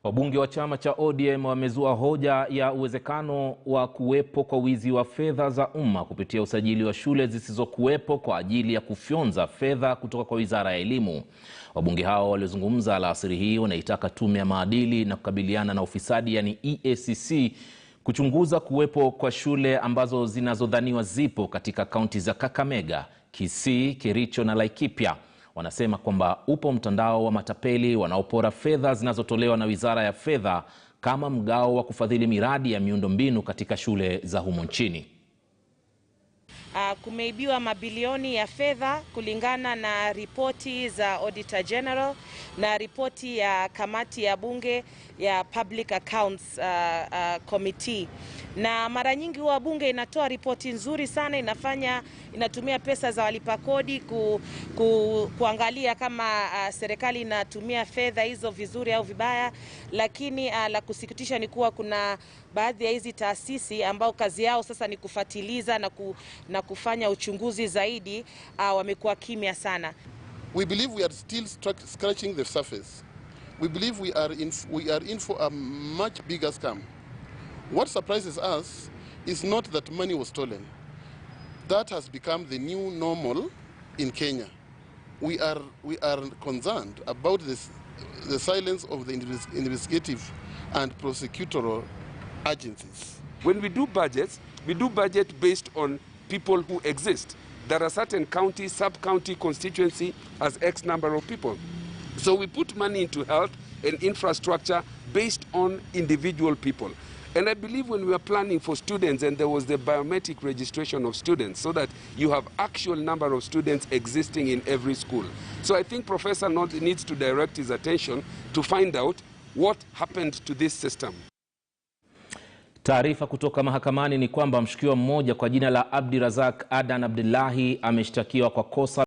Wabunge wa chama cha ODM wamezua hoja ya uwezekano wa kuwepo kwa wizi wa fedha za umma kupitia usajili wa shule zisizokuwepo kwa ajili ya kufyonza fedha kutoka kwa wizara ya elimu. Wabunge hao waliozungumza alasiri hii wanaitaka tume ya maadili na kukabiliana na ufisadi yani EACC kuchunguza kuwepo kwa shule ambazo zinazodhaniwa zipo katika kaunti za Kakamega, Kisii, Kericho na Laikipia. Wanasema kwamba upo mtandao wa matapeli wanaopora fedha zinazotolewa na wizara ya fedha kama mgao wa kufadhili miradi ya miundombinu katika shule za humo nchini. Kumeibiwa mabilioni ya fedha kulingana na ripoti za Auditor General na ripoti ya kamati ya bunge ya Public Accounts Committee. Na mara nyingi huwa bunge inatoa ripoti nzuri sana, inatumia pesa za walipa kodi kuangalia kama serikali inatumia fedha hizo vizuri au vibaya, lakini la kusikitisha ni kuwa kuna baadhi ya hizi taasisi ambao kazi yao sasa ni kufuatiliza na kufanya uchunguzi zaidi, wamekuwa kimya sana. We believe we are still scratching the surface. We believe we are in for a much bigger scam. What surprises us is not that money was stolen. That has become the new normal in Kenya. We are concerned about the silence of the investigative and prosecutorial agencies. When we do budget based on people who exist. There are certain county, sub-county constituency as X number of people. So we put money into health and infrastructure based on individual people. And I believe when we are planning for students, and there was the biometric registration of students, so that you have actual number of students existing in every school. So I think Professor needs to direct his attention to find out what happened to this system. Taarifa kutoka mahakamani ni kwamba mshukiwa mmoja kwa jina la Abdirazak Adan Abdullahi ameshtakiwa kwa kosa